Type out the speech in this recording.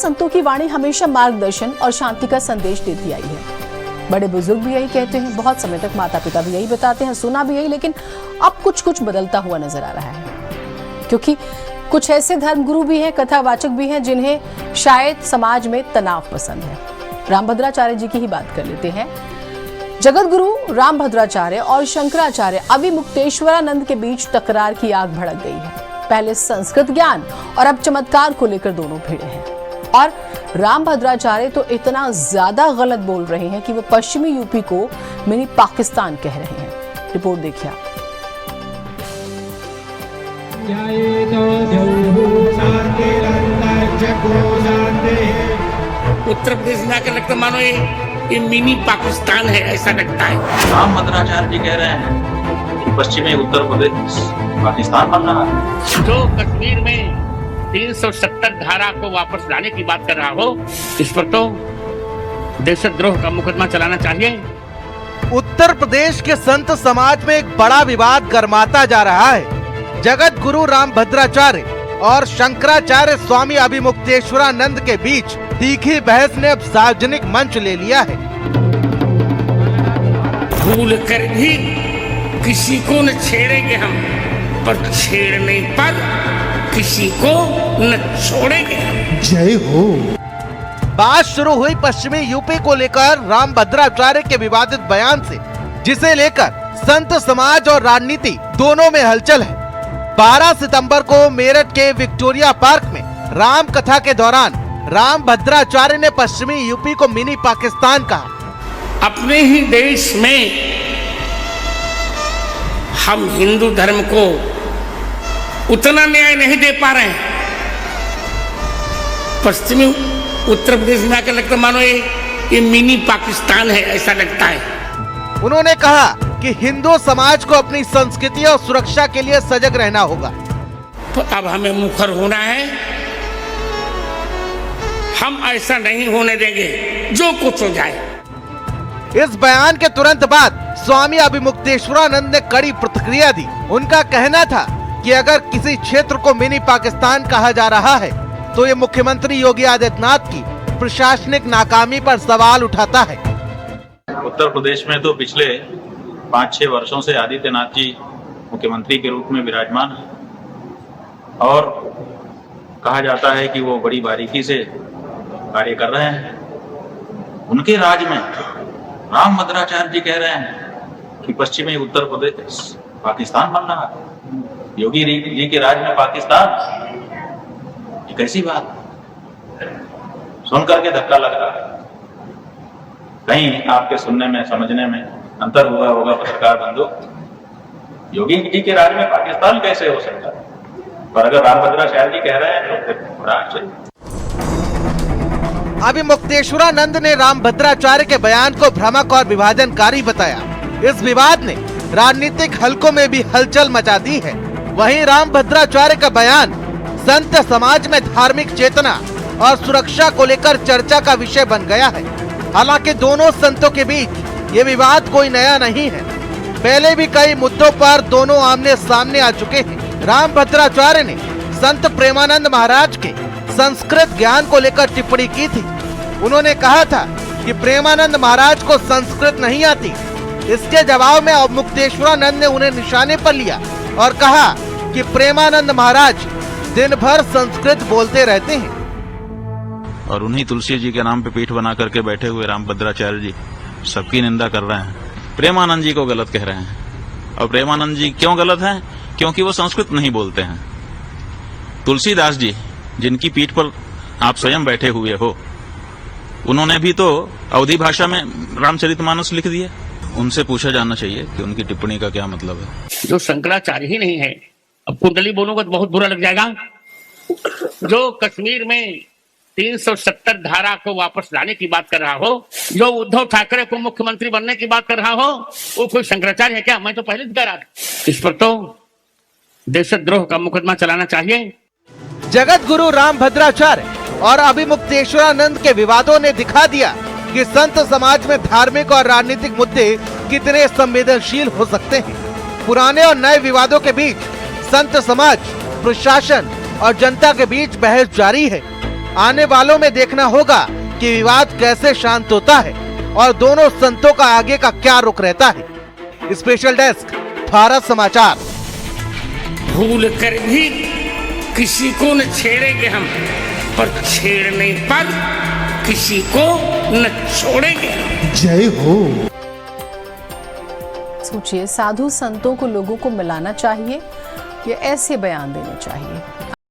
संतों की वाणी हमेशा मार्गदर्शन और शांति का संदेश देती आई है। बड़े बुजुर्ग भी यही कहते हैं, बहुत समय तक माता पिता भी यही बताते हैं, सुना भी यही, लेकिन अब कुछ बदलता हुआ नजर आ रहा है, क्योंकि कुछ ऐसे धर्मगुरु भी हैं, कथावाचक भी हैं, जिन्हें शायद समाज में तनाव पसंद है। रामभद्राचार्य जी की ही बात कर लेते हैं। जगत गुरु रामभद्राचार्य और शंकराचार्य अविमुक्तेश्वरानंद के बीच टकरार की आग भड़क गई है। पहले संस्कृत ज्ञान और अब चमत्कार को लेकर दोनों भिड़े हैं। और रामभद्राचार्य तो इतना ज्यादा गलत बोल रहे हैं कि वो पश्चिमी यूपी को मिनी पाकिस्तान कह रहे हैं। रिपोर्ट देखिए। उत्तर प्रदेश में आकर लगता मानो ये मिनी पाकिस्तान है, ऐसा लगता है। रामभद्राचार्य जी कह रहे हैं कि पश्चिमी उत्तर प्रदेश पाकिस्तान बन रहा है। जो कश्मीर में 370 धारा को वापस लाने की बात कर रहा हो, इस पर तो देशद्रोह का मुकदमा चलाना चाहिए। उत्तर प्रदेश के संत समाज में एक बड़ा विवाद गर्माता जा रहा है। जगत गुरु रामभद्राचार्य और शंकराचार्य स्वामी अविमुक्तेश्वरानंद के बीच तीखी बहस ने अब सार्वजनिक मंच ले लिया है। भूल कर भी किसी को न छेड़ेंगे हम, पर छेड़ने पर किसी को न छोड़ेंगे। जय हो। बात शुरू हुई पश्चिमी यूपी को लेकर रामभद्राचार्य के विवादित बयान से, जिसे लेकर संत समाज और राजनीति दोनों में हलचल है। 12 सितंबर को मेरठ के विक्टोरिया पार्क में राम कथा के दौरान रामभद्राचार्य ने पश्चिमी यूपी को मिनी पाकिस्तान कहा। अपने ही देश में हम हिंदू धर्म को उतना न्याय नहीं दे पा रहे हैं। पश्चिमी उत्तर प्रदेश में आकर लगता मानो ये मिनी पाकिस्तान है, ऐसा लगता है। उन्होंने कहा कि हिंदू समाज को अपनी संस्कृति और सुरक्षा के लिए सजग रहना होगा। तो अब हमें मुखर होना है, हम ऐसा नहीं होने देंगे, जो कुछ हो जाए। इस बयान के तुरंत बाद स्वामी अविमुक्तेश्वरानंद ने कड़ी प्रतिक्रिया दी। उनका कहना था कि अगर किसी क्षेत्र को मिनी पाकिस्तान कहा जा रहा है तो ये मुख्यमंत्री योगी आदित्यनाथ की प्रशासनिक नाकामी पर सवाल उठाता है। उत्तर प्रदेश में तो पिछले 5-6 वर्षों से आदित्यनाथ जी मुख्यमंत्री के रूप में विराजमान है और कहा जाता है कि वो बड़ी बारीकी से कार्य कर रहे हैं। उनके राज में रामभद्राचार्य जी कह रहे हैं कि पश्चिमी उत्तर प्रदेश पाकिस्तान बन रहा है। योगी जी के राज में पाकिस्तान, ये कैसी बात? सुन करके धक्का लग रहा है। कहीं आपके सुनने में समझने में अंतर हुआ होगा पत्रकार बंधु। योगी जी के राज में पाकिस्तान कैसे हो सकता है? पर अगर रामभद्राचार्य जी कह रहे हैं तो फिर बड़ा आश्चर्य। अविमुक्तेश्वरानंद ने रामभद्राचार्य के बयान को भ्रामक और विभाजनकारी बताया। इस विवाद ने राजनीतिक हलकों में भी हलचल मचा दी है। वहीं रामभद्राचार्य का बयान संत समाज में धार्मिक चेतना और सुरक्षा को लेकर चर्चा का विषय बन गया है। हालांकि दोनों संतों के बीच ये विवाद कोई नया नहीं है। पहले भी कई मुद्दों पर दोनों आमने सामने आ चुके हैं। रामभद्राचार्य ने संत प्रेमानंद महाराज के संस्कृत ज्ञान को लेकर टिप्पणी की थी। उन्होंने कहा था कि प्रेमानंद महाराज को संस्कृत नहीं आती। इसके जवाब में अविमुक्तेश्वरानंद ने उन्हें निशाने पर लिया और कहा कि प्रेमानंद महाराज दिन भर संस्कृत बोलते रहते हैं। और उन्हीं तुलसी जी के नाम पे पीठ बना करके बैठे हुए रामभद्राचार्य जी सबकी निंदा कर रहे हैं। प्रेमानंद जी को गलत कह रहे हैं। और प्रेमानंद जी क्यों गलत हैं? क्योंकि वो संस्कृत नहीं बोलते हैं। तुलसीदास जी जिनकी पीठ पर आप स्वयं बैठे हुए हो, उन्होंने भी तो अवधी भाषा में रामचरितमानस लिख दिए। उनसे पूछा जाना चाहिए कि उनकी टिप्पणी का क्या मतलब है। जो शंकराचार्य ही नहीं है, अब कुंडली बोलूंगा तो बहुत बुरा लग जाएगा। जो कश्मीर में 370 धारा को वापस लाने की बात कर रहा हो, जो उद्धव ठाकरे को मुख्यमंत्री बनने की बात कर रहा हो, वो कोई शंकराचार्य है क्या? मैं तो पहले कह रहा था। इस पर तो देशद्रोह का मुकदमा चलाना चाहिए। जगत गुरु रामभद्राचार्य और अविमुक्तेश्वरानंद के विवादों ने दिखा दिया कि संत समाज में धार्मिक और राजनीतिक मुद्दे कितने संवेदनशील हो सकते हैं। पुराने और नए विवादों के बीच संत समाज, प्रशासन और जनता के बीच बहस जारी है। आने वालों में देखना होगा कि विवाद कैसे शांत होता है और दोनों संतों का आगे का क्या रुख रहता है। स्पेशल डेस्क, भारत समाचार। भूल कर भी किसी को न छेड़ेंगे हम, पर छेड़ने पर किसी को न छोड़ेंगे। जय हो। सोचिए, साधु संतों को लोगों को मिलाना चाहिए या ऐसे बयान देने चाहिए?